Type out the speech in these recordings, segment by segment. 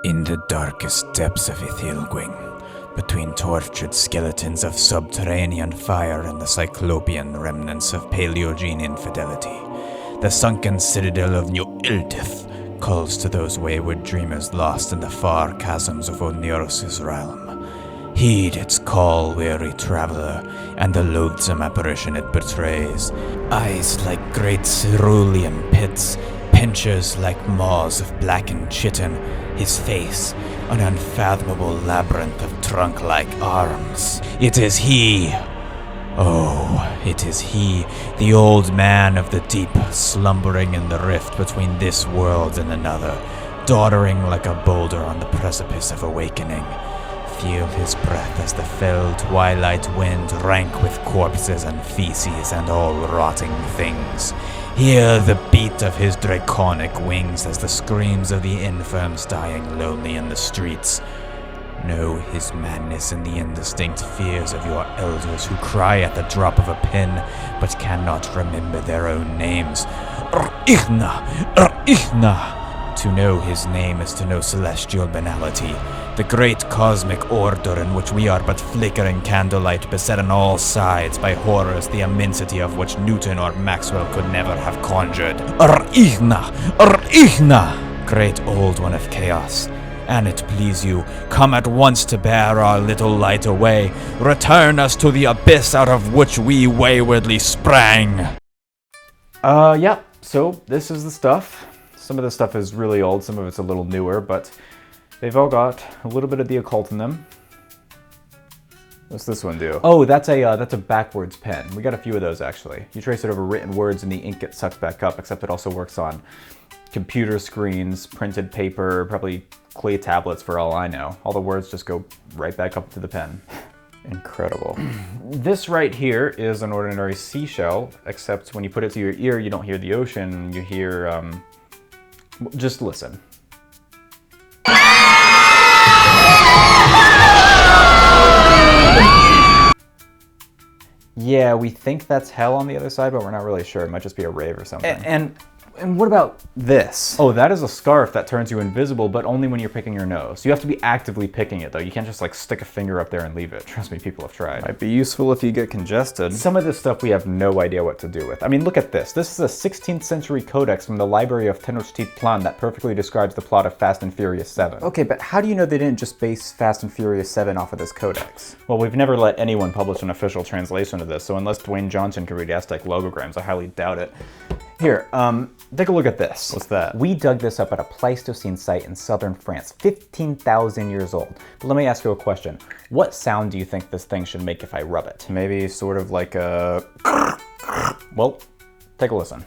In the darkest depths of Ithilgwing, between tortured skeletons of subterranean fire and the cyclopean remnants of Paleogene infidelity, the sunken citadel of New Iltith calls to those wayward dreamers lost in the far chasms of Oneros' realm. Heed its call, weary traveler, and the loathsome apparition it betrays. Eyes like great cerulean pits, pincers like maws of blackened chitin, his face an unfathomable labyrinth of trunk-like arms. It is he! Oh, it is he, the old man of the deep, slumbering in the rift between this world and another, doddering like a boulder on the precipice of awakening. Feel his breath as the fell twilight wind rank with corpses and feces and all rotting things. Hear the beat of his draconic wings as the screams of the infirms dying lonely in the streets. Know his madness in the indistinct fears of your elders who cry at the drop of a pin, but cannot remember their own names. Ur-Ichna! Ur-Ichna! To know his name is to know celestial banality, the great cosmic order in which we are but flickering candlelight beset on all sides by horrors the immensity of which Newton or Maxwell could never have conjured. Ur-Ichna! Ur-Ichna! Great Old One of Chaos, an it please you, come at once to bear our little light away. Return us to the abyss out of which we waywardly sprang. Yeah, so this is the stuff. Some of the stuff is really old, some of it's a little newer, but they've all got a little bit of the occult in them. What's this one do? Oh, that's a backwards pen. We got a few of those actually. You trace it over written words and the ink gets sucked back up, except it also works on computer screens, printed paper, probably clay tablets for all I know. All the words just go right back up to the pen. Incredible. This right here is an ordinary seashell, except when you put it to your ear, you don't hear the ocean, you hear, just listen. Yeah, we think that's hell on the other side, but we're not really sure. It might just be a rave or something. And what about this? Oh, that is a scarf that turns you invisible, but only when you're picking your nose. You have to be actively picking it, though. You can't just like stick a finger up there and leave it. Trust me, people have tried. Might be useful if you get congested. Some of this stuff we have no idea what to do with. I mean, look at this. This is a 16th century codex from the Library of Tenochtitlan that perfectly describes the plot of Fast and Furious 7. Okay, but how do you know they didn't just base Fast and Furious 7 off of this codex? Well, we've never let anyone publish an official translation of this, so unless Dwayne Johnson can read Aztec logograms, I highly doubt it. Here, take a look at this. What's that? We dug this up at a Pleistocene site in southern France, 15,000 years old. But let me ask you a question. What sound do you think this thing should make if I rub it? Maybe sort of like a... Well, take a listen.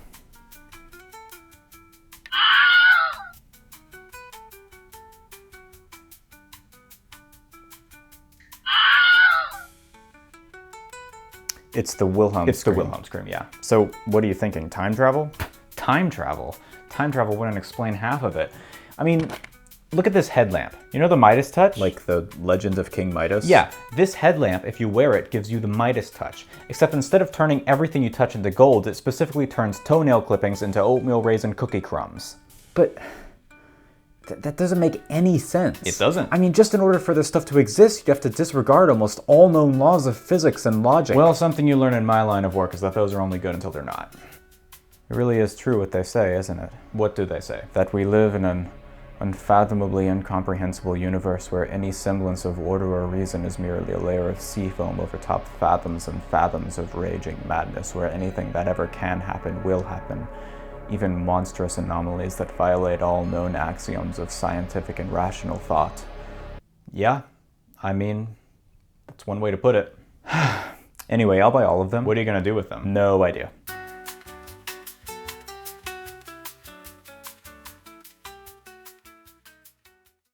It's the Wilhelm scream. It's the Wilhelm scream, yeah. So what are you thinking? Time travel? Time travel? Time travel wouldn't explain half of it. I mean, look at this headlamp. You know the Midas touch? Like the Legend of King Midas? Yeah, this headlamp, if you wear it, gives you the Midas touch. Except instead of turning everything you touch into gold, it specifically turns toenail clippings into oatmeal raisin cookie crumbs. But that doesn't make any sense. It doesn't. I mean, just in order for this stuff to exist, you have to disregard almost all known laws of physics and logic. Well, something you learn in my line of work is that those are only good until they're not. It really is true what they say, isn't it? What do they say? That we live in an unfathomably incomprehensible universe where any semblance of order or reason is merely a layer of sea foam over top fathoms and fathoms of raging madness, where anything that ever can happen will happen. Even monstrous anomalies that violate all known axioms of scientific and rational thought. Yeah, I mean, that's one way to put it. Anyway, I'll buy all of them. What are you gonna do with them? No idea.